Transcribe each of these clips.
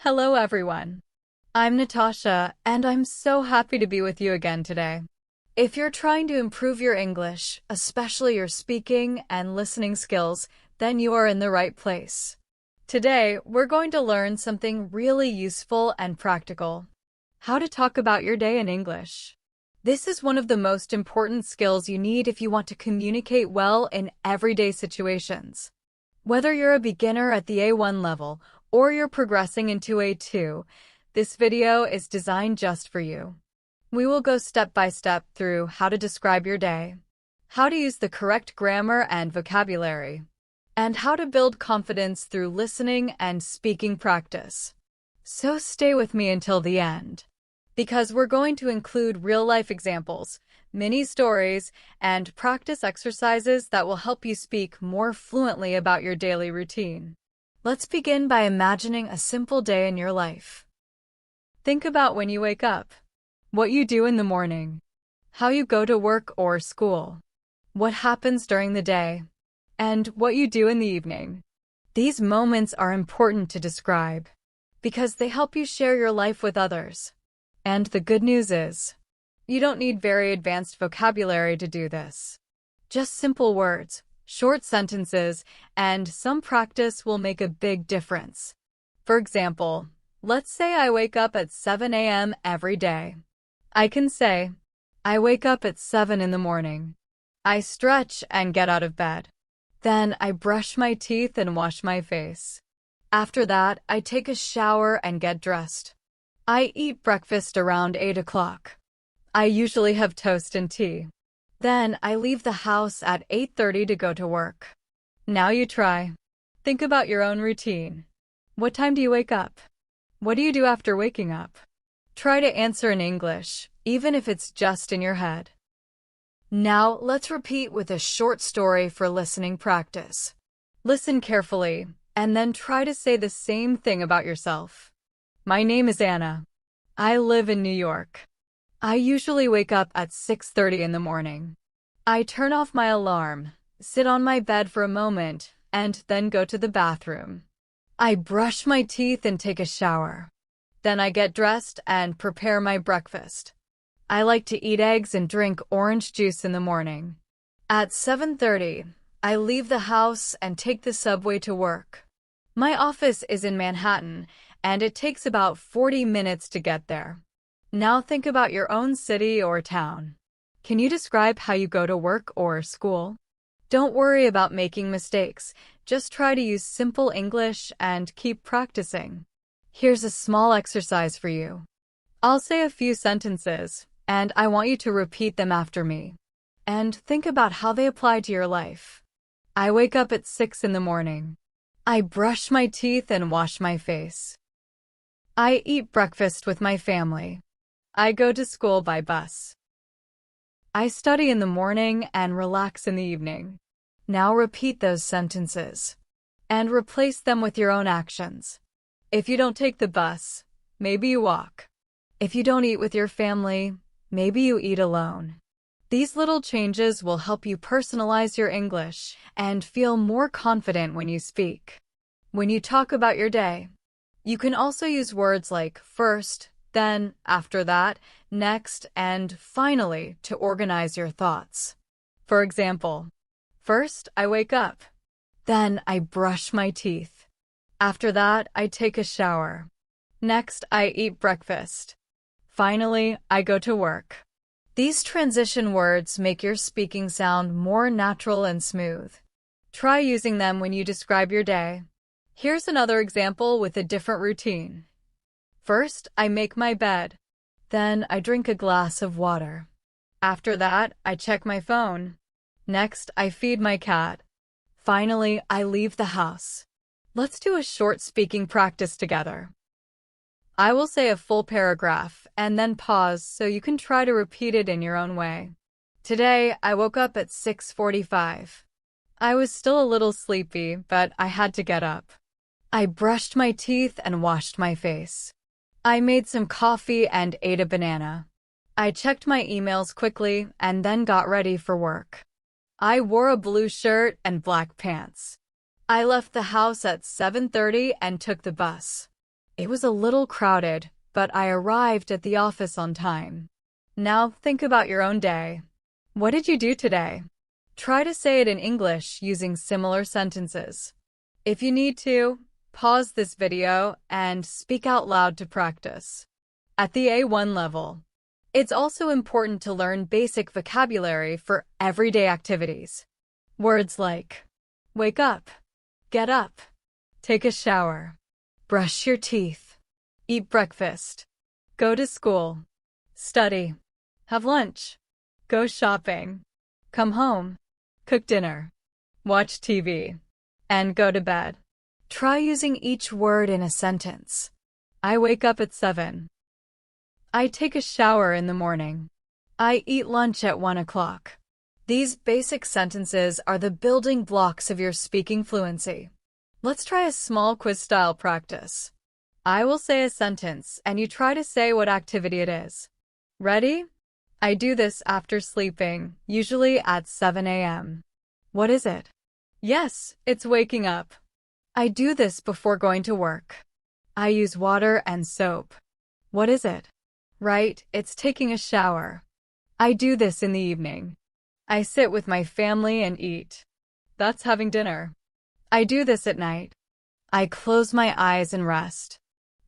Hello everyone. I'm Natasha, and I'm so happy to be with you again today. If you're trying to improve your English, especially your speaking and listening skills, then you are in the right place. Today, we're going to learn something really useful and practical. How to talk about your day in English. This is one of the most important skills you need if you want to communicate well in everyday situations. Whether you're a beginner at the A1 level or you're progressing into A2, this video is designed just for you. We will go step by step through how to describe your day, how to use the correct grammar and vocabulary, and how to build confidence through listening and speaking practice. So stay with me until the end, because we're going to include real-life examples, mini stories, and practice exercises that will help you speak more fluently about your daily routine. Let's begin by imagining a simple day in your life. Think about when you wake up, what you do in the morning, how you go to work or school, what happens during the day, and what you do in the evening. These moments are important to describe because they help you share your life with others. And the good news is, you don't need very advanced vocabulary to do this. Just simple words, short sentences, and some practice will make a big difference. For example, let's say I wake up at 7 a.m. every day. I can say, I wake up at 7 in the morning. I stretch and get out of bed. Then I brush my teeth and wash my face. After that, I take a shower and get dressed. I eat breakfast around 8 o'clock. I usually have toast and tea. Then I leave the house at 8:30 to go to work. Now you try. Think about your own routine. What time do you wake up? What do you do after waking up? Try to answer in English, even if it's just in your head. Now let's repeat with a short story for listening practice. Listen carefully, and then try to say the same thing about yourself. My name is Anna. I live in New York. I usually wake up at 6:30 in the morning. I turn off my alarm, sit on my bed for a moment, and then go to the bathroom. I brush my teeth and take a shower. Then I get dressed and prepare my breakfast. I like to eat eggs and drink orange juice in the morning. At 7:30, I leave the house and take the subway to work. My office is in Manhattan, and it takes about 40 minutes to get there. Now think about your own city or town. Can you describe how you go to work or school? Don't worry about making mistakes. Just try to use simple English and keep practicing. Here's a small exercise for you. I'll say a few sentences, and I want you to repeat them after me. And think about how they apply to your life. I wake up at 6 in the morning. I brush my teeth and wash my face. I eat breakfast with my family. I go to school by bus. I study in the morning and relax in the evening. Now repeat those sentences and replace them with your own actions. If you don't take the bus, maybe you walk. If you don't eat with your family, maybe you eat alone. These little changes will help you personalize your English and feel more confident when you speak. When you talk about your day, you can also use words like first, then, after that, next, and finally to organize your thoughts. For example, first I wake up. Then I brush my teeth. After that, I take a shower. Next, I eat breakfast. Finally, I go to work. These transition words make your speaking sound more natural and smooth. Try using them when you describe your day. Here's another example with a different routine. First, I make my bed. Then I drink a glass of water. After that, I check my phone. Next, I feed my cat. Finally, I leave the house. Let's do a short speaking practice together. I will say a full paragraph and then pause so you can try to repeat it in your own way. Today, I woke up at 6:45. I was still a little sleepy, but I had to get up. I brushed my teeth and washed my face. I made some coffee and ate a banana. I checked my emails quickly and then got ready for work. I wore a blue shirt and black pants. I left the house at 7:30 and took the bus. It was a little crowded, but I arrived at the office on time. Now think about your own day. What did you do today? Try to say it in English using similar sentences. If you need to, pause this video and speak out loud to practice. At the A1 level, it's also important to learn basic vocabulary for everyday activities. Words like wake up, get up, take a shower, brush your teeth, eat breakfast, go to school, study, have lunch, go shopping, come home, cook dinner, watch TV, and go to bed. Try using each word in a sentence. I wake up at 7. I take a shower in the morning. I eat lunch at 1 o'clock. These basic sentences are the building blocks of your speaking fluency. Let's try a small quiz-style practice. I will say a sentence, and you try to say what activity it is. Ready? I do this after sleeping, usually at 7 a.m. What is it? Yes, it's waking up. I do this before going to work. I use water and soap. What is it? Right, it's taking a shower. I do this in the evening. I sit with my family and eat. That's having dinner. I do this at night. I close my eyes and rest.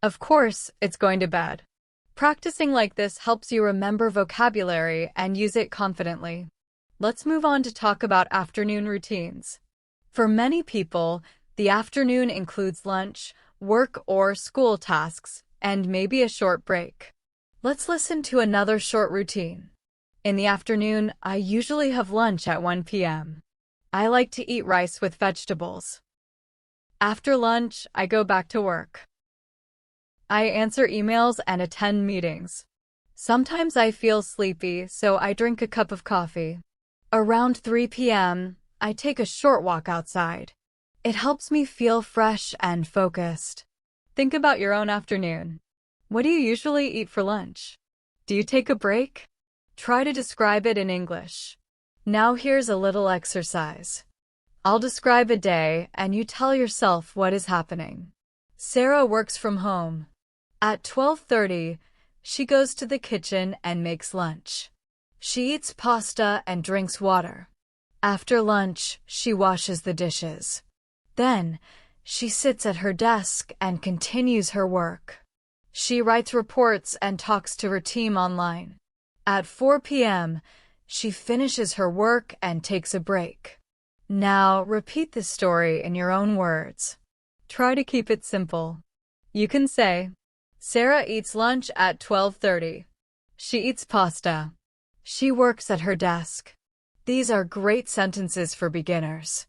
Of course, it's going to bed. Practicing like this helps you remember vocabulary and use it confidently. Let's move on to talk about afternoon routines. For many people, the afternoon includes lunch, work or school tasks, and maybe a short break. Let's listen to another short routine. In the afternoon, I usually have lunch at 1 p.m. I like to eat rice with vegetables. After lunch, I go back to work. I answer emails and attend meetings. Sometimes I feel sleepy, so I drink a cup of coffee. Around 3 p.m., I take a short walk outside. It helps me feel fresh and focused. Think about your own afternoon. What do you usually eat for lunch? Do you take a break? Try to describe it in English. Now here's a little exercise. I'll describe a day and you tell yourself what is happening. Sarah works from home. At 12:30, she goes to the kitchen and makes lunch. She eats pasta and drinks water. After lunch, she washes the dishes. Then, she sits at her desk and continues her work. She writes reports and talks to her team online. At 4 p.m., she finishes her work and takes a break. Now, repeat this story in your own words. Try to keep it simple. You can say, Sarah eats lunch at 12:30. She eats pasta. She works at her desk. These are great sentences for beginners.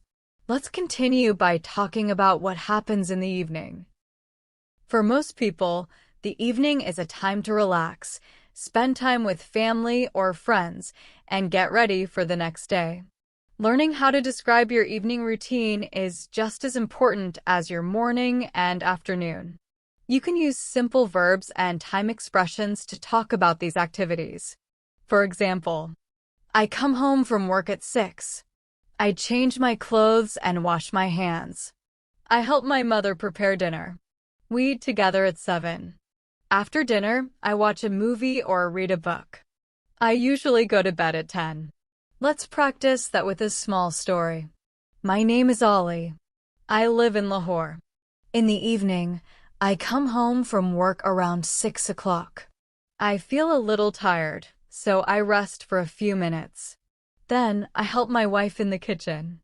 Let's continue by talking about what happens in the evening. For most people, the evening is a time to relax, spend time with family or friends, and get ready for the next day. Learning how to describe your evening routine is just as important as your morning and afternoon. You can use simple verbs and time expressions to talk about these activities. For example, I come home from work at 6. I change my clothes and wash my hands. I help my mother prepare dinner. We eat together at 7. After dinner, I watch a movie or read a book. I usually go to bed at 10. Let's practice that with a small story. My name is Ollie. I live in Lahore. In the evening, I come home from work around 6 o'clock. I feel a little tired, so I rest for a few minutes. Then, I help my wife in the kitchen.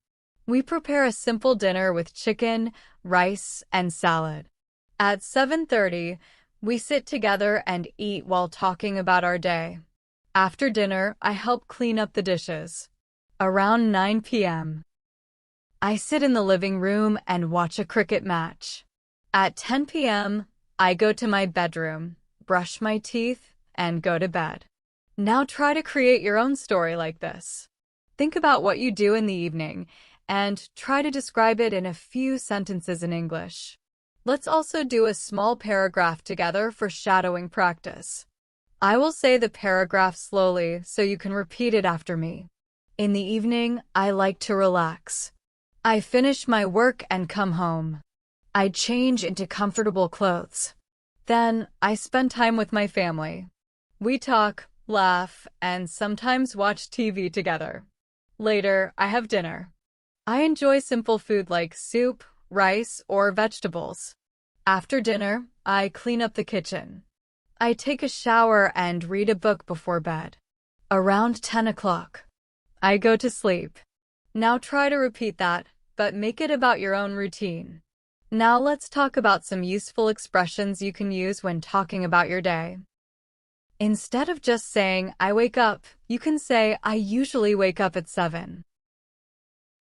We prepare a simple dinner with chicken, rice, and salad. At 7:30, we sit together and eat while talking about our day. After dinner, I help clean up the dishes. Around 9 p.m., I sit in the living room and watch a cricket match. At 10 p.m., I go to my bedroom, brush my teeth, and go to bed. Now try to create your own story like this. Think about what you do in the evening and try to describe it in a few sentences in English. Let's also do a small paragraph together for shadowing practice. I will say the paragraph slowly so you can repeat it after me. In the evening, I like to relax. I finish my work and come home. I change into comfortable clothes. Then I spend time with my family. We talk, laugh, and sometimes watch TV together. Later, I have dinner. I enjoy simple food like soup, rice, or vegetables. After dinner, I clean up the kitchen. I take a shower and read a book before bed. Around 10 o'clock, I go to sleep. Now try to repeat that, but make it about your own routine. Now let's talk about some useful expressions you can use when talking about your day. Instead of just saying, I wake up, you can say, I usually wake up at 7.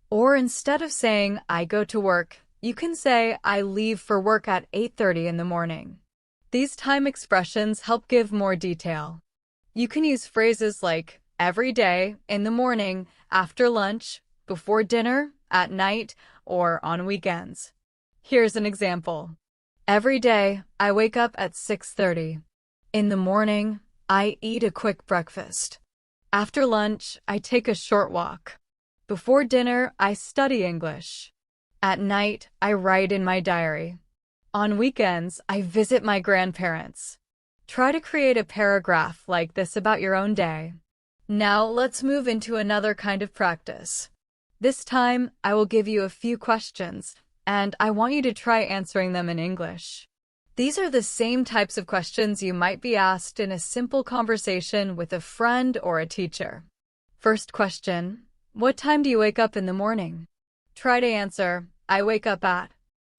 Or instead of saying, I go to work, you can say, I leave for work at 8:30 in the morning. These time expressions help give more detail. You can use phrases like, every day, in the morning, after lunch, before dinner, at night, or on weekends. Here's an example. Every day, I wake up at 6:30. In the morning, I eat a quick breakfast. After lunch, I take a short walk. Before dinner, I study English. At night, I write in my diary. On weekends, I visit my grandparents. Try to create a paragraph like this about your own day. Now, let's move into another kind of practice. This time, I will give you a few questions, and I want you to try answering them in English. These are the same types of questions you might be asked in a simple conversation with a friend or a teacher. First question, what time do you wake up in the morning? Try to answer, I wake up at.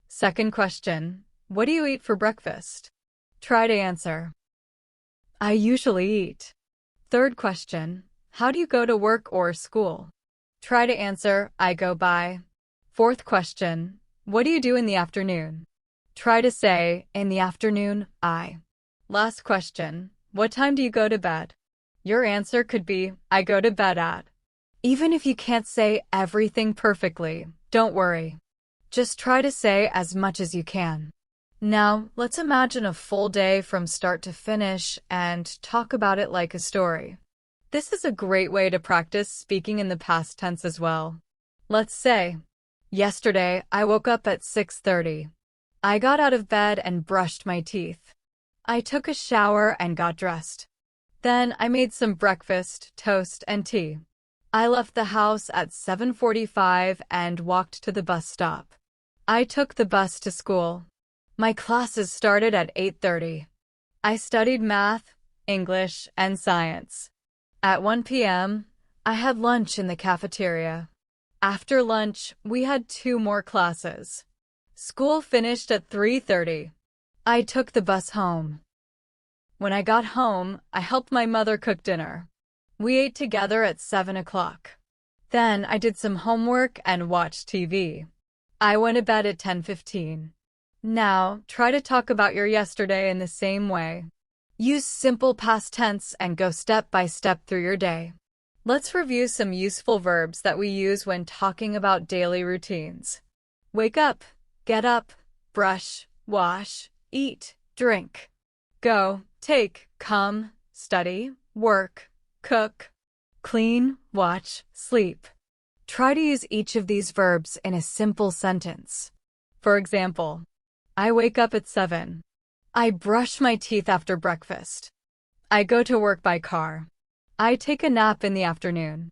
Second question, what do you eat for breakfast? Try to answer, I usually eat. Third question, how do you go to work or school? Try to answer, I go by. Fourth question, what do you do in the afternoon? Try to say, in the afternoon, I. Last question, what time do you go to bed? Your answer could be, I go to bed at. Even if you can't say everything perfectly, don't worry. Just try to say as much as you can. Now, let's imagine a full day from start to finish and talk about it like a story. This is a great way to practice speaking in the past tense as well. Let's say, yesterday, I woke up at 6:30. I got out of bed and brushed my teeth. I took a shower and got dressed. Then I made some breakfast, toast, and tea. I left the house at 7:45 and walked to the bus stop. I took the bus to school. My classes started at 8:30. I studied math, English, and science. At 1 p.m., I had lunch in the cafeteria. After lunch, we had 2 more classes. School finished at 3:30. I took the bus home. When I got home, I helped my mother cook dinner. We ate together at 7 o'clock. Then I did some homework and watched TV. I went to bed at 10:15. Now, try to talk about your yesterday in the same way. Use simple past tense and go step by step through your day. Let's review some useful verbs that we use when talking about daily routines. Wake up, get up, brush, wash, eat, drink. Go, take, come, study, work, cook, clean, watch, sleep. Try to use each of these verbs in a simple sentence. For example, I wake up at 7. I brush my teeth after breakfast. I go to work by car. I take a nap in the afternoon.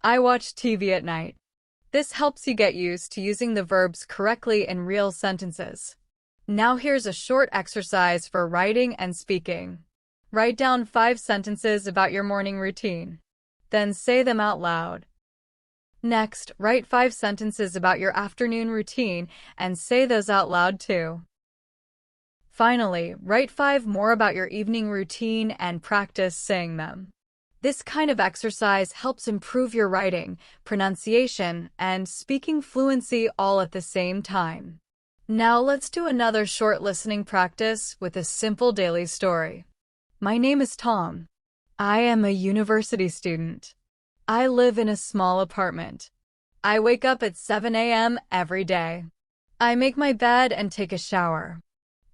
I watch TV at night. This helps you get used to using the verbs correctly in real sentences. Now here's a short exercise for writing and speaking. Write down 5 sentences about your morning routine. Then say them out loud. Next, write 5 sentences about your afternoon routine and say those out loud too. Finally, write 5 more about your evening routine and practice saying them. This kind of exercise helps improve your writing, pronunciation, and speaking fluency all at the same time. Now let's do another short listening practice with a simple daily story. My name is Tom. I am a university student. I live in a small apartment. I wake up at 7 a.m. every day. I make my bed and take a shower.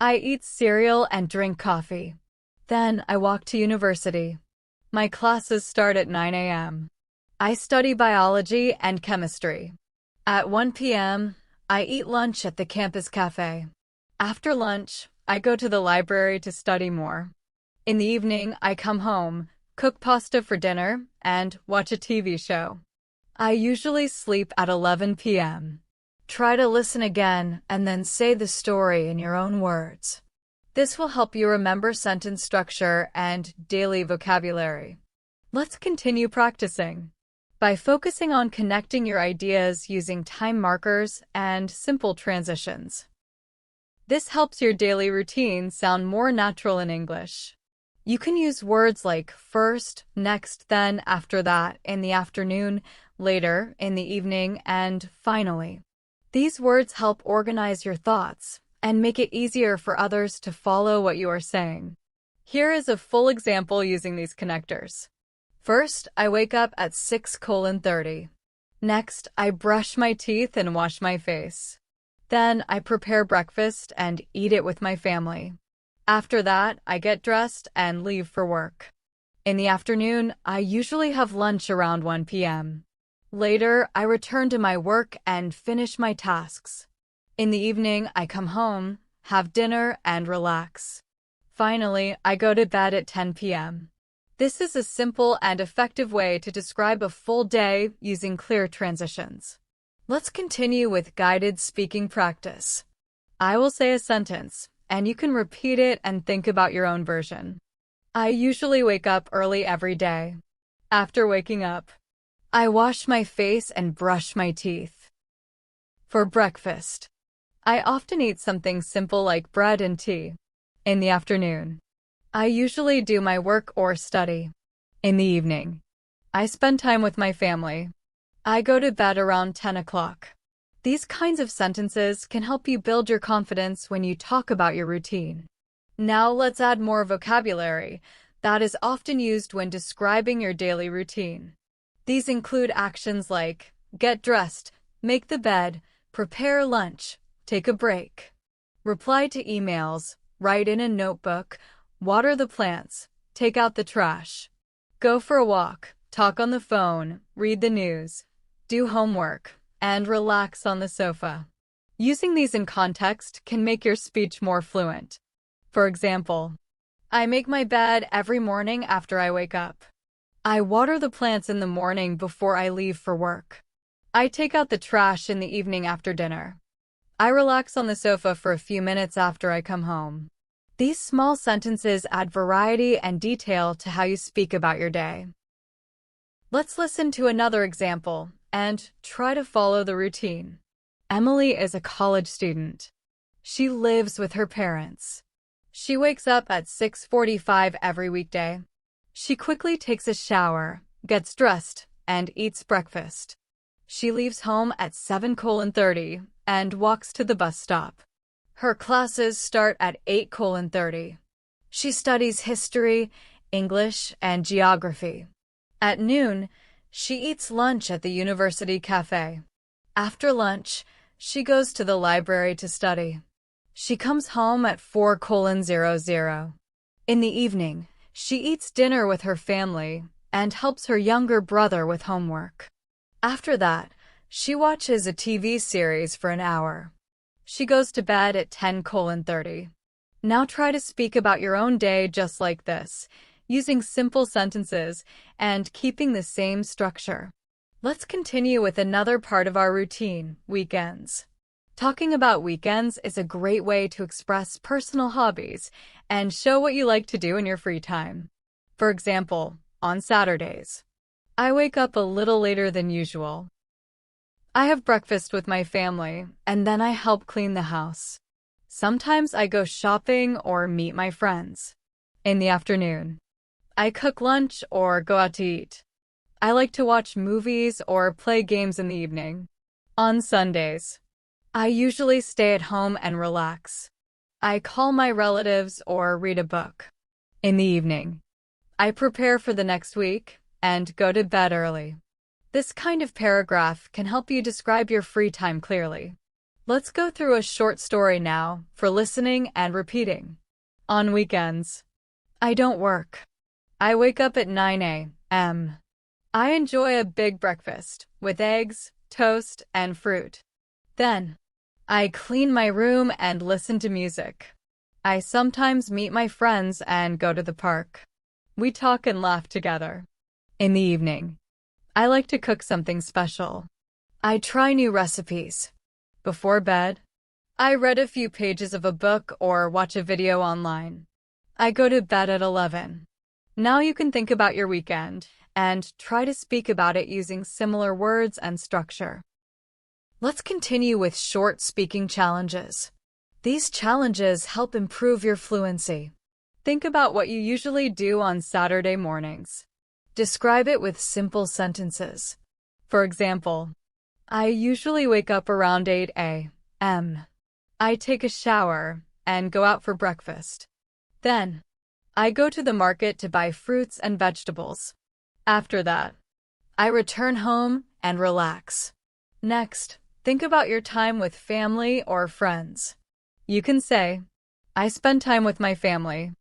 I eat cereal and drink coffee. Then I walk to university. My classes start at 9 a.m. I study biology and chemistry. At 1 p.m., I eat lunch at the campus cafe. After lunch, I go to the library to study more. In the evening, I come home, cook pasta for dinner, and watch a TV show. I usually sleep at 11 p.m. Try to listen again and then say the story in your own words. This will help you remember sentence structure and daily vocabulary. Let's continue practicing by focusing on connecting your ideas using time markers and simple transitions. This helps your daily routine sound more natural in English. You can use words like first, next, then, after that, in the afternoon, later, in the evening, and finally. These words help organize your thoughts and make it easier for others to follow what you are saying. Here is a full example using these connectors. First, I wake up at 6:30. Next, I brush my teeth and wash my face. Then, I prepare breakfast and eat it with my family. After that, I get dressed and leave for work. In the afternoon, I usually have lunch around 1 p.m. Later, I return to my work and finish my tasks. In the evening, I come home, have dinner, and relax. Finally, I go to bed at 10 p.m. This is a simple and effective way to describe a full day using clear transitions. Let's continue with guided speaking practice. I will say a sentence, and you can repeat it and think about your own version. I usually wake up early every day. After waking up, I wash my face and brush my teeth. For breakfast, I often eat something simple like bread and tea. In the afternoon, I usually do my work or study. In the evening, I spend time with my family. I go to bed around 10 o'clock. These kinds of sentences can help you build your confidence when you talk about your routine. Now let's add more vocabulary that is often used when describing your daily routine. These include actions like get dressed, make the bed, prepare lunch, take a break, reply to emails, write in a notebook, water the plants, take out the trash, go for a walk, talk on the phone, read the news, do homework, and relax on the sofa. Using these in context can make your speech more fluent. For example, I make my bed every morning after I wake up. I water the plants in the morning before I leave for work. I take out the trash in the evening after dinner. I relax on the sofa for a few minutes after I come home. These small sentences add variety and detail to how you speak about your day. Let's listen to another example and try to follow the routine. Emily is a college student. She lives with her parents. She wakes up at 6:45 every weekday. She quickly takes a shower, gets dressed, and eats breakfast. She leaves home at 7:30 and walks to the bus stop. Her classes start at 8:30. She studies history, English, and geography. At noon, she eats lunch at the university cafe. After lunch, she goes to the library to study. She comes home at 4:00. In the evening, she eats dinner with her family and helps her younger brother with homework. After that, she watches a TV series for an hour. She goes to bed at 10:30. Now try to speak about your own day just like this, using simple sentences and keeping the same structure. Let's continue with another part of our routine, weekends. Talking about weekends is a great way to express personal hobbies and show what you like to do in your free time. For example, on Saturdays, I wake up a little later than usual. I have breakfast with my family, and then I help clean the house. Sometimes I go shopping or meet my friends. In the afternoon, I cook lunch or go out to eat. I like to watch movies or play games in the evening. On Sundays, I usually stay at home and relax. I call my relatives or read a book. In the evening, I prepare for the next week and go to bed early. This kind of paragraph can help you describe your free time clearly. Let's go through a short story now for listening and repeating. On weekends, I don't work. I wake up at 9 a.m. I enjoy a big breakfast with eggs, toast, and fruit. Then, I clean my room and listen to music. I sometimes meet my friends and go to the park. We talk and laugh together. In the evening, I like to cook something special. I try new recipes. Before bed, I read a few pages of a book or watch a video online. I go to bed at 11. Now you can think about your weekend and try to speak about it using similar words and structure. Let's continue with short speaking challenges. These challenges help improve your fluency. Think about what you usually do on Saturday mornings. Describe it with simple sentences. For example, I usually wake up around 8 a.m. I take a shower and go out for breakfast. Then, I go to the market to buy fruits and vegetables. After that, I return home and relax. Next, think about your time with family or friends. You can say, I spend time with my family.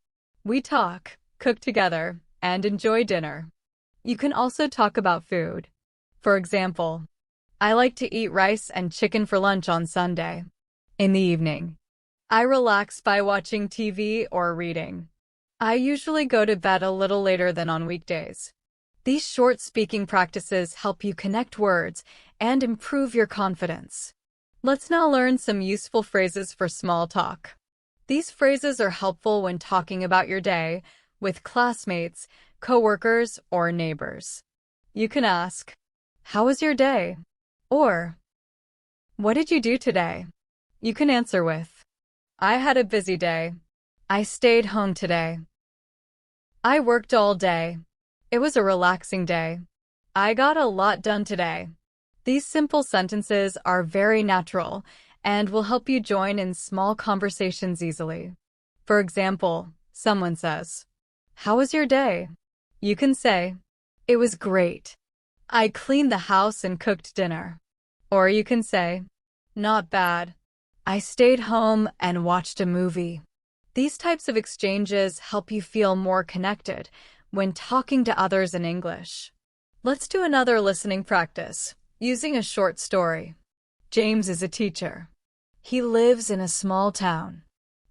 We talk, cook together, and enjoy dinner. You can also talk about food. For example, I like to eat rice and chicken for lunch on Sunday. In the evening, I relax by watching TV or reading. I usually go to bed a little later than on weekdays. These short speaking practices help you connect words and improve your confidence. Let's now learn some useful phrases for small talk. These phrases are helpful when talking about your day with classmates, coworkers, or neighbors. You can ask, how was your day? Or, what did you do today? You can answer with, I had a busy day. I stayed home today. I worked all day. It was a relaxing day. I got a lot done today. These simple sentences are very natural and will help you join in small conversations easily. For example, someone says, how was your day? You can say, it was great. I cleaned the house and cooked dinner. Or you can say, not bad. I stayed home and watched a movie. These types of exchanges help you feel more connected when talking to others in English. Let's do another listening practice, using a short story. James is a teacher. He lives in a small town.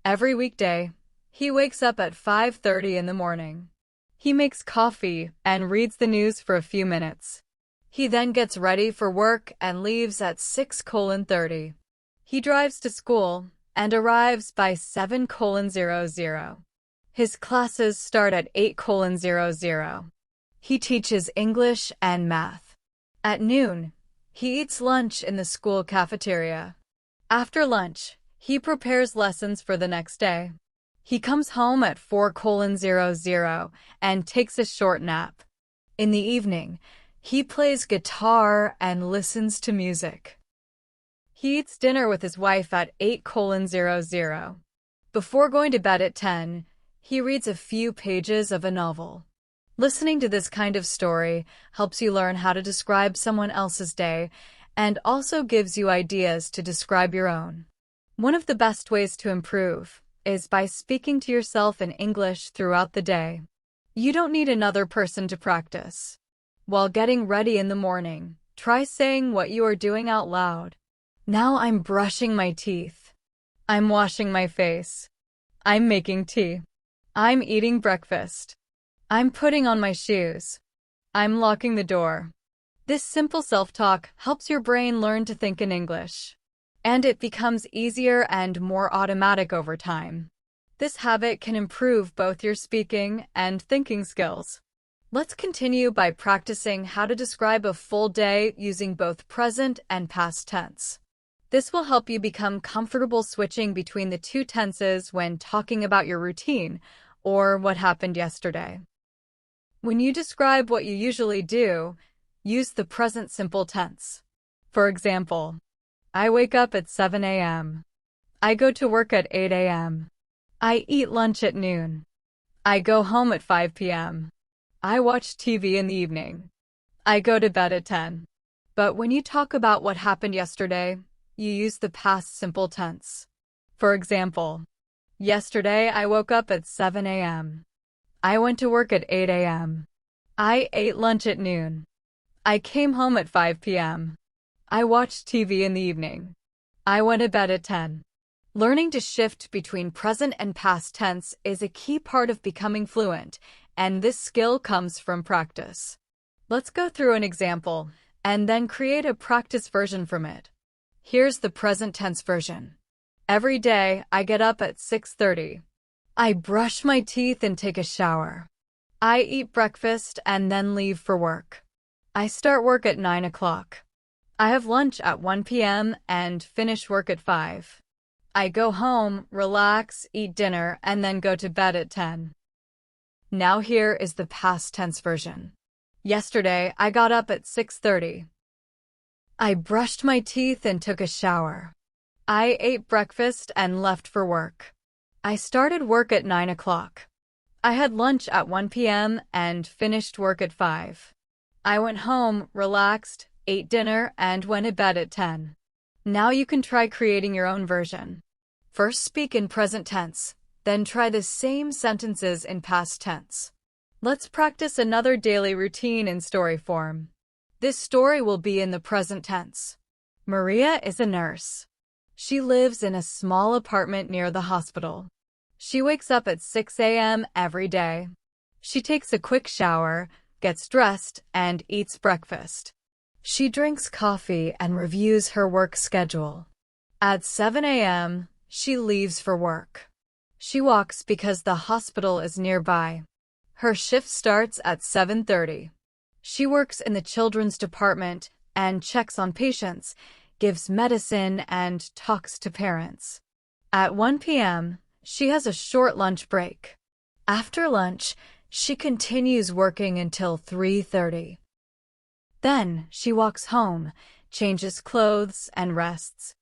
Every weekday, he wakes up at 5:30 in the morning. He makes coffee and reads the news for a few minutes. He then gets ready for work and leaves at 6:30. He drives to school and arrives by 7:00. His classes start at 8:00. He teaches English and math. At noon, he eats lunch in the school cafeteria. After lunch, he prepares lessons for the next day. He comes home at 4:00 and takes a short nap. In the evening, he plays guitar and listens to music. He eats dinner with his wife at 8:00. Before going to bed at 10, he reads a few pages of a novel. Listening to this kind of story helps you learn how to describe someone else's day and also gives you ideas to describe your own. One of the best ways to improve is by speaking to yourself in English throughout the day. You don't need another person to practice. While getting ready in the morning, try saying what you are doing out loud. Now I'm brushing my teeth. I'm washing my face. I'm making tea. I'm eating breakfast. I'm putting on my shoes. I'm locking the door. This simple self-talk helps your brain learn to think in English, and it becomes easier and more automatic over time. This habit can improve both your speaking and thinking skills. Let's continue by practicing how to describe a full day using both present and past tense. This will help you become comfortable switching between the two tenses when talking about your routine or what happened yesterday. When you describe what you usually do, use the present simple tense. For example, I wake up at 7 a.m. I go to work at 8 a.m. I eat lunch at noon. I go home at 5 p.m. I watch TV in the evening. I go to bed at 10. But when you talk about what happened yesterday, you use the past simple tense. For example, yesterday I woke up at 7 a.m. I went to work at 8 a.m. I ate lunch at noon. I came home at 5 p.m. I watched TV in the evening. I went to bed at 10. Learning to shift between present and past tense is a key part of becoming fluent, and this skill comes from practice. Let's go through an example, and then create a practice version from it. Here's the present tense version. Every day, I get up at 6:30. I brush my teeth and take a shower. I eat breakfast and then leave for work. I start work at 9 o'clock. I have lunch at 1 p.m. and finish work at 5. I go home, relax, eat dinner, and then go to bed at 10. Now here is the past tense version. Yesterday, I got up at 6:30. I brushed my teeth and took a shower. I ate breakfast and left for work. I started work at 9 o'clock. I had lunch at 1 p.m. and finished work at 5. I went home, relaxed, ate dinner, and went to bed at 10. Now you can try creating your own version. First speak in present tense, then try the same sentences in past tense. Let's practice another daily routine in story form. This story will be in the present tense. Maria is a nurse. She lives in a small apartment near the hospital. She wakes up at 6 a.m. every day. She takes a quick shower, gets dressed, and eats breakfast. She drinks coffee and reviews her work schedule. At 7 a.m., she leaves for work. She walks because the hospital is nearby. Her shift starts at 7:30. She works in the children's department and checks on patients, gives medicine, and talks to parents. At 1 p.m., she has a short lunch break. After lunch, she continues working until 3:30. Then she walks home, changes clothes, and rests.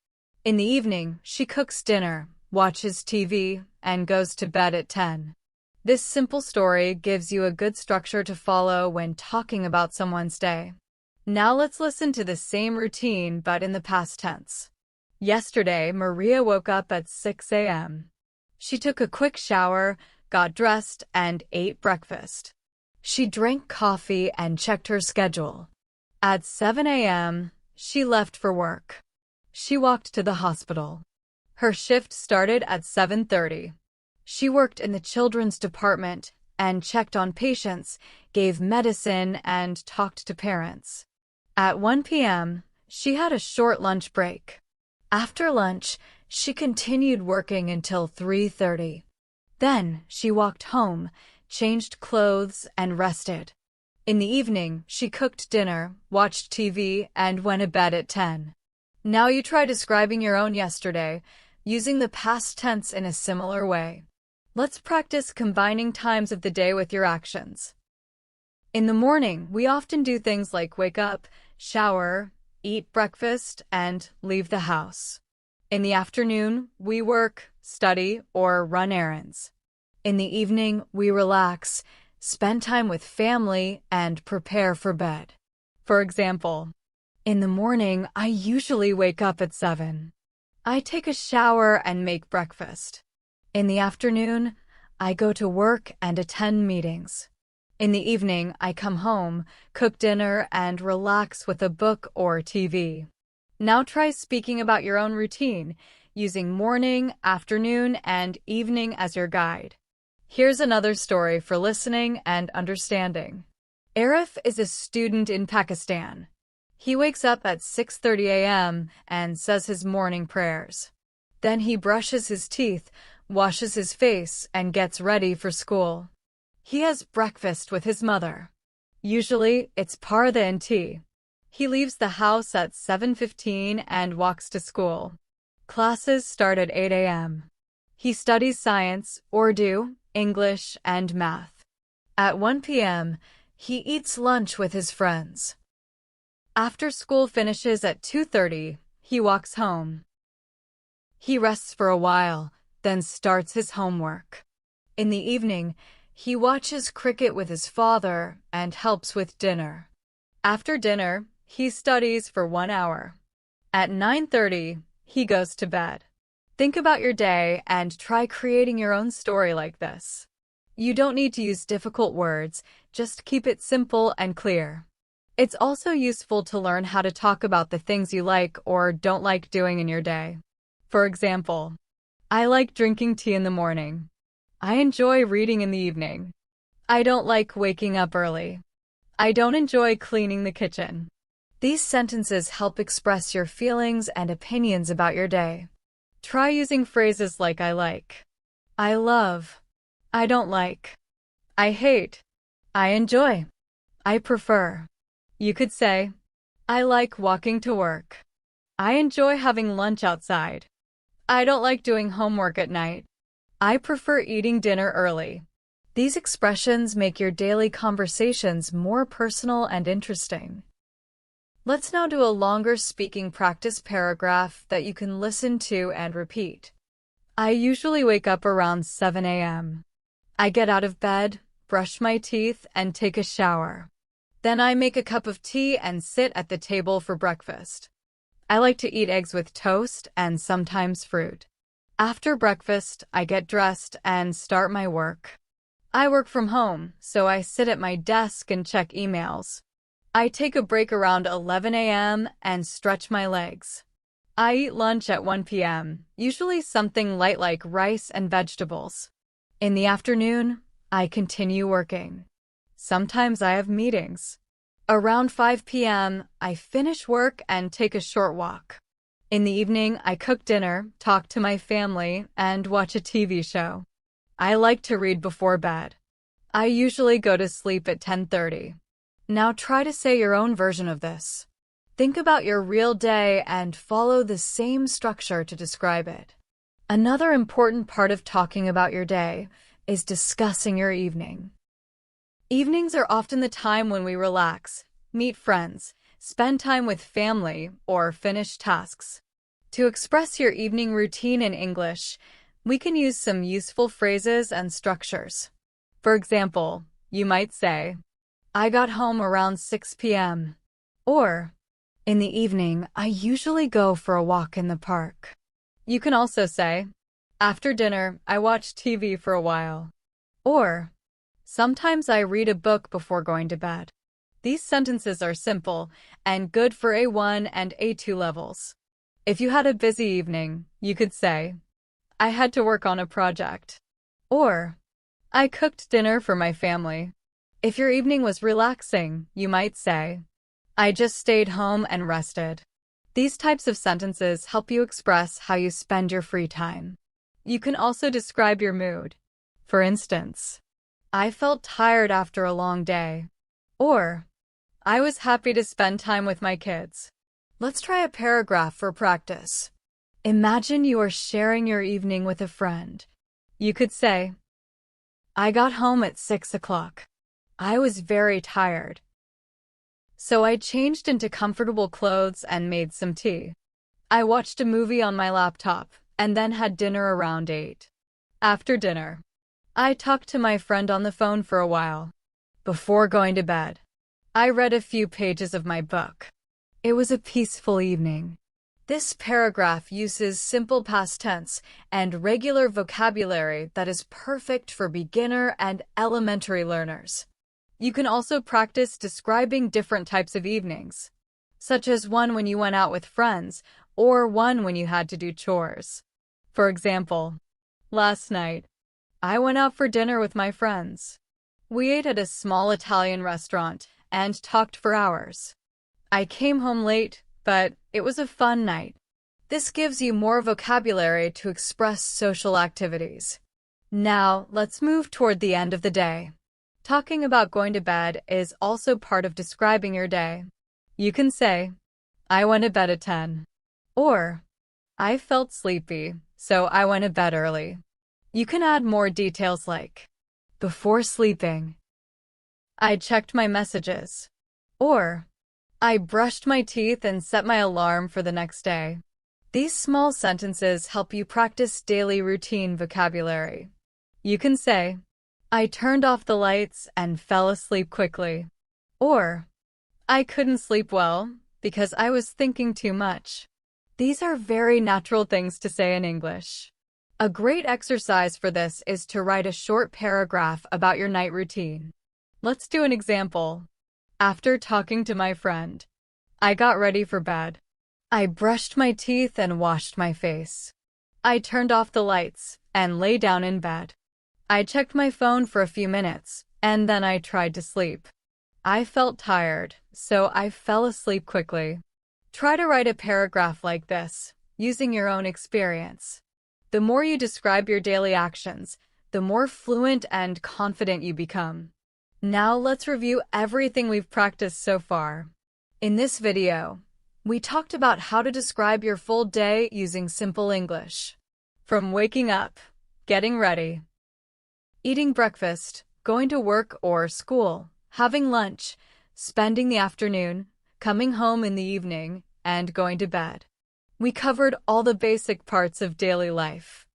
In the evening, she cooks dinner, watches TV, and goes to bed at 10. This simple story gives you a good structure to follow when talking about someone's day. Now let's listen to the same routine but in the past tense. Yesterday, Maria woke up at 6 a.m. She took a quick shower, got dressed, and ate breakfast. She drank coffee and checked her schedule. At 7 a.m., she left for work. She walked to the hospital. Her shift started at 7:30. She worked in the children's department and checked on patients, gave medicine, and talked to parents. At 1 p.m., she had a short lunch break. After lunch, she continued working until 3:30. Then she walked home, changed clothes, and rested. In the evening, she cooked dinner, watched TV, and went to bed at 10. Now you try describing your own yesterday, using the past tense in a similar way. Let's practice combining times of the day with your actions. In the morning, we often do things like wake up, shower, eat breakfast, and leave the house. In the afternoon, we work, study, or run errands. In the evening, we relax, spend time with family, and prepare for bed. For example, in the morning, I usually wake up at 7. I take a shower and make breakfast. In the afternoon, I go to work and attend meetings. In the evening, I come home, cook dinner, and relax with a book or TV. Now try speaking about your own routine, using morning, afternoon, and evening as your guide. Here's another story for listening and understanding. Arif is a student in Pakistan. He wakes up at 6:30 a.m. and says his morning prayers. Then he brushes his teeth, washes his face, and gets ready for school. He has breakfast with his mother. Usually, it's paratha and tea. He leaves the house at 7:15 and walks to school. Classes start at 8 a.m. He studies science, Urdu, English, and math. At 1 p.m., he eats lunch with his friends. After school finishes at 2:30, he walks home. He rests for a while, then starts his homework. In the evening, he watches cricket with his father and helps with dinner. After dinner, he studies for 1 hour. At 9:30, he goes to bed. Think about your day and try creating your own story like this. You don't need to use difficult words, just keep it simple and clear. It's also useful to learn how to talk about the things you like or don't like doing in your day. For example, I like drinking tea in the morning. I enjoy reading in the evening. I don't like waking up early. I don't enjoy cleaning the kitchen. These sentences help express your feelings and opinions about your day. Try using phrases like I like, I love, I don't like, I hate, I enjoy, I prefer. You could say, I like walking to work. I enjoy having lunch outside. I don't like doing homework at night. I prefer eating dinner early. These expressions make your daily conversations more personal and interesting. Let's now do a longer speaking practice paragraph that you can listen to and repeat. I usually wake up around 7 a.m. I get out of bed, brush my teeth, and take a shower. Then I make a cup of tea and sit at the table for breakfast. I like to eat eggs with toast and sometimes fruit. After breakfast, I get dressed and start my work. I work from home, so I sit at my desk and check emails. I take a break around 11 a.m. and stretch my legs. I eat lunch at 1 p.m., usually something light like rice and vegetables. In the afternoon, I continue working. Sometimes I have meetings. Around 5 p.m., I finish work and take a short walk. In the evening, I cook dinner, talk to my family, and watch a TV show. I like to read before bed. I usually go to sleep at 10:30. Now try to say your own version of this. Think about your real day and follow the same structure to describe it. Another important part of talking about your day is discussing your evening. Evenings are often the time when we relax, meet friends, spend time with family, or finish tasks. To express your evening routine in English, we can use some useful phrases and structures. For example, you might say, I got home around 6 p.m. Or, in the evening, I usually go for a walk in the park. You can also say, after dinner, I watch TV for a while. Or, sometimes I read a book before going to bed. These sentences are simple and good for A1 and A2 levels. If you had a busy evening, you could say, I had to work on a project. Or, I cooked dinner for my family. If your evening was relaxing, you might say, I just stayed home and rested. These types of sentences help you express how you spend your free time. You can also describe your mood. For instance, I felt tired after a long day. Or, I was happy to spend time with my kids. Let's try a paragraph for practice. Imagine you are sharing your evening with a friend. You could say, I got home at 6 o'clock. I was very tired. So I changed into comfortable clothes and made some tea. I watched a movie on my laptop and then had dinner around 8. After dinner, I talked to my friend on the phone for a while. Before going to bed, I read a few pages of my book. It was a peaceful evening. This paragraph uses simple past tense and regular vocabulary that is perfect for beginner and elementary learners. You can also practice describing different types of evenings, such as one when you went out with friends or one when you had to do chores. For example, last night, I went out for dinner with my friends. We ate at a small Italian restaurant and talked for hours. I came home late, but it was a fun night. This gives you more vocabulary to express social activities. Now, let's move toward the end of the day. Talking about going to bed is also part of describing your day. You can say, I went to bed at 10. Or, I felt sleepy, so I went to bed early. You can add more details like, before sleeping, I checked my messages. Or, I brushed my teeth and set my alarm for the next day. These small sentences help you practice daily routine vocabulary. You can say, I turned off the lights and fell asleep quickly. Or, I couldn't sleep well because I was thinking too much. These are very natural things to say in English. A great exercise for this is to write a short paragraph about your night routine. Let's do an example. After talking to my friend, I got ready for bed. I brushed my teeth and washed my face. I turned off the lights and lay down in bed. I checked my phone for a few minutes, and then I tried to sleep. I felt tired, so I fell asleep quickly. Try to write a paragraph like this, using your own experience. The more you describe your daily actions, the more fluent and confident you become. Now let's review everything we've practiced so far. In this video, we talked about how to describe your full day using simple English. From waking up, getting ready, eating breakfast, going to work or school, having lunch, spending the afternoon, coming home in the evening, and going to bed. We covered all the basic parts of daily life.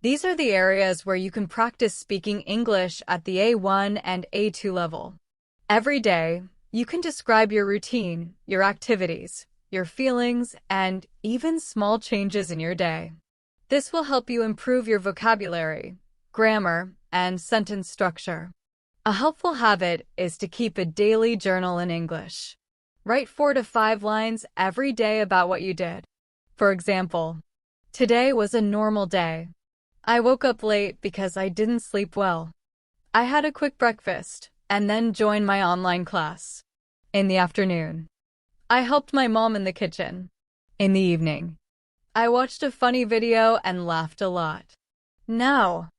These are the areas where you can practice speaking English at the A1 and A2 level. Every day, you can describe your routine, your activities, your feelings, and even small changes in your day. This will help you improve your vocabulary, grammar, and sentence structure. A helpful habit is to keep a daily journal in English. Write 4 to 5 lines every day about what you did. For example, today was a normal day. I woke up late because I didn't sleep well. I had a quick breakfast and then joined my online class. In the afternoon, I helped my mom in the kitchen. In the evening, I watched a funny video and laughed a lot. Now,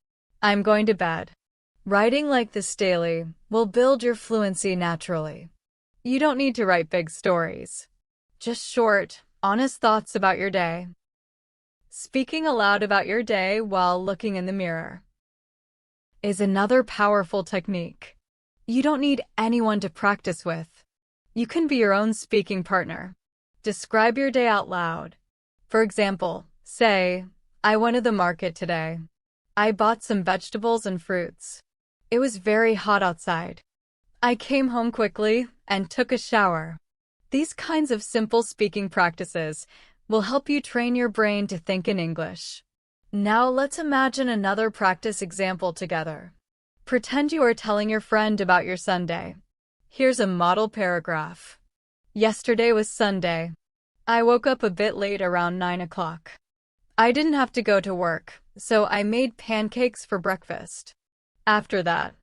I'm going to bed. Writing like this daily will build your fluency naturally. You don't need to write big stories. Just short, honest thoughts about your day. Speaking aloud about your day while looking in the mirror is another powerful technique. You don't need anyone to practice with. You can be your own speaking partner. Describe your day out loud. For example, say, I went to the market today. I bought some vegetables and fruits. It was very hot outside. I came home quickly and took a shower. These kinds of simple speaking practices will help you train your brain to think in English. Now let's imagine another practice example together. Pretend you are telling your friend about your Sunday. Here's a model paragraph. Yesterday was Sunday. I woke up a bit late around 9 o'clock. I didn't have to go to work, so I made pancakes for breakfast. After that,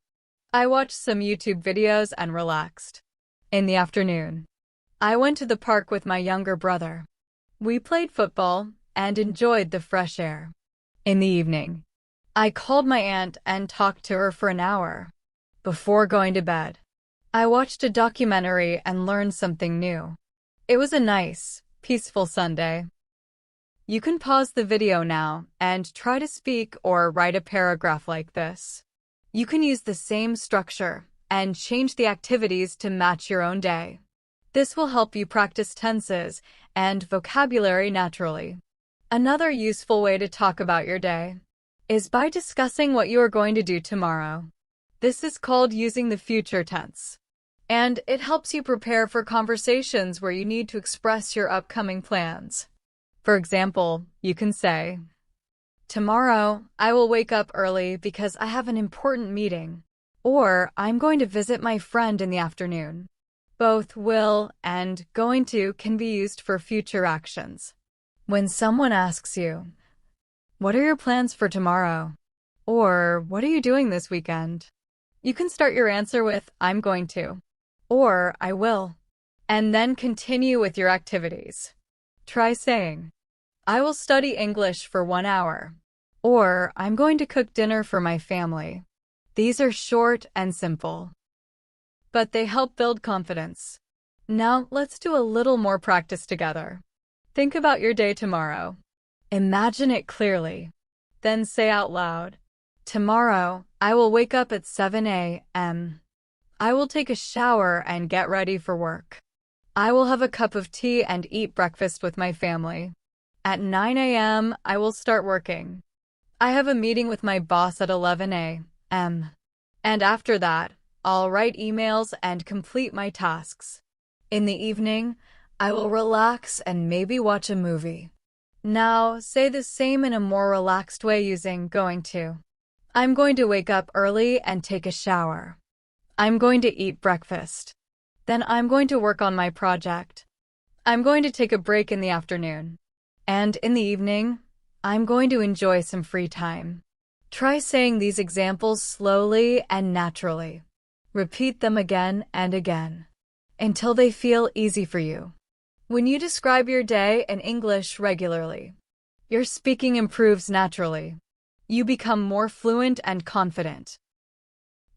I watched some YouTube videos and relaxed. In the afternoon, I went to the park with my younger brother. We played football and enjoyed the fresh air. In the evening, I called my aunt and talked to her for an hour. Before going to bed, I watched a documentary and learned something new. It was a nice, peaceful Sunday. You can pause the video now and try to speak or write a paragraph like this. You can use the same structure and change the activities to match your own day. This will help you practice tenses and vocabulary naturally. Another useful way to talk about your day is by discussing what you are going to do tomorrow. This is called using the future tense, and it helps you prepare for conversations where you need to express your upcoming plans. For example, you can say, tomorrow, I will wake up early because I have an important meeting, or I'm going to visit my friend in the afternoon. Both will and going to can be used for future actions. When someone asks you, what are your plans for tomorrow? Or what are you doing this weekend? You can start your answer with, I'm going to, or I will, and then continue with your activities. Try saying, I will study English for 1 hour, or I'm going to cook dinner for my family. These are short and simple, but they help build confidence. Now, let's do a little more practice together. Think about your day tomorrow. Imagine it clearly. Then say out loud, tomorrow, I will wake up at 7 a.m. I will take a shower and get ready for work. I will have a cup of tea and eat breakfast with my family. At 9 a.m., I will start working. I have a meeting with my boss at 11 a.m. And after that, I'll write emails and complete my tasks. In the evening, I will relax and maybe watch a movie. Now, say the same in a more relaxed way using going to. I'm going to wake up early and take a shower. I'm going to eat breakfast. Then I'm going to work on my project. I'm going to take a break in the afternoon. And in the evening, I'm going to enjoy some free time. Try saying these examples slowly and naturally. Repeat them again and again until they feel easy for you. When you describe your day in English regularly, your speaking improves naturally. You become more fluent and confident.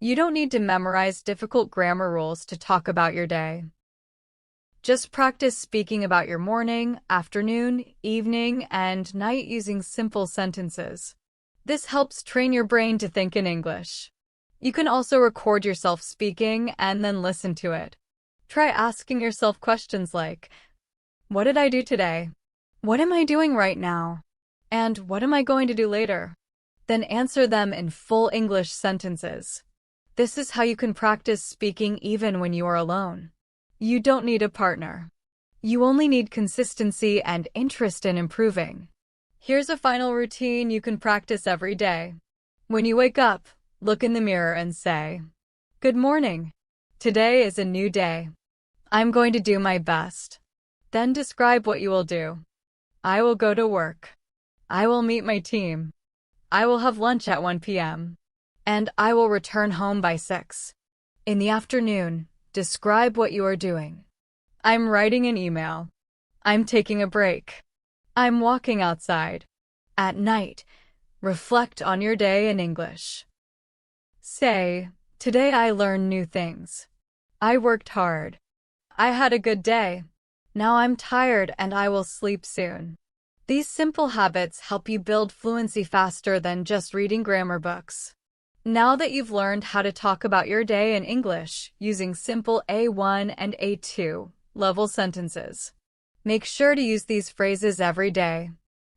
You don't need to memorize difficult grammar rules to talk about your day. Just practice speaking about your morning, afternoon, evening, and night using simple sentences. This helps train your brain to think in English. You can also record yourself speaking and then listen to it. Try asking yourself questions like, what did I do today? What am I doing right now? And what am I going to do later? Then answer them in full English sentences. This is how you can practice speaking even when you are alone. You don't need a partner. You only need consistency and interest in improving. Here's a final routine you can practice every day. When you wake up, look in the mirror and say, "Good morning. Today is a new day. I'm going to do my best." Then describe what you will do. I will go to work. I will meet my team. I will have lunch at 1 p.m. And I will return home by 6. In the afternoon, describe what you are doing. I'm writing an email. I'm taking a break. I'm walking outside. At night, reflect on your day in English. Say, today I learned new things. I worked hard. I had a good day. Now I'm tired and I will sleep soon. These simple habits help you build fluency faster than just reading grammar books. Now that you've learned how to talk about your day in English using simple A1 and A2 level sentences, make sure to use these phrases every day.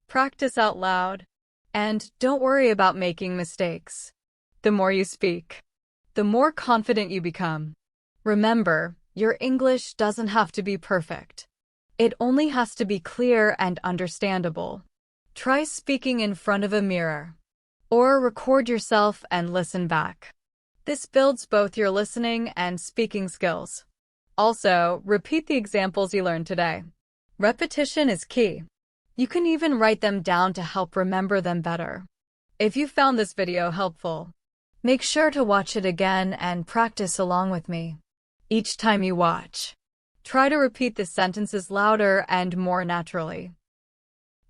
Practice out loud. And don't worry about making mistakes. The more you speak, the more confident you become. Remember, your English doesn't have to be perfect. It only has to be clear and understandable. Try speaking in front of a mirror, or record yourself and listen back. This builds both your listening and speaking skills. Also, repeat the examples you learned today. Repetition is key. You can even write them down to help remember them better. If you found this video helpful, make sure to watch it again and practice along with me. Each time you watch, try to repeat the sentences louder and more naturally.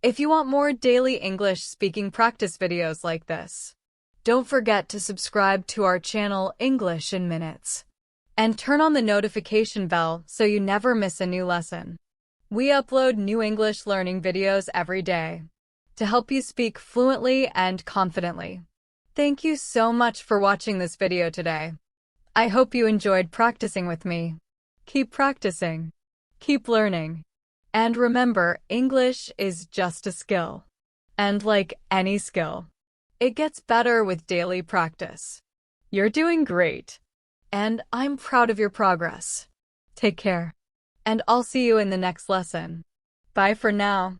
If you want more daily English speaking practice videos like this, don't forget to subscribe to our channel English in Minutes and turn on the notification bell so you never miss a new lesson. We upload new English learning videos every day to help you speak fluently and confidently. Thank you so much for watching this video today. I hope you enjoyed practicing with me. Keep practicing, keep learning, and remember, English is just a skill. And like any skill, it gets better with daily practice. You're doing great, and I'm proud of your progress. Take care, and I'll see you in the next lesson. Bye for now.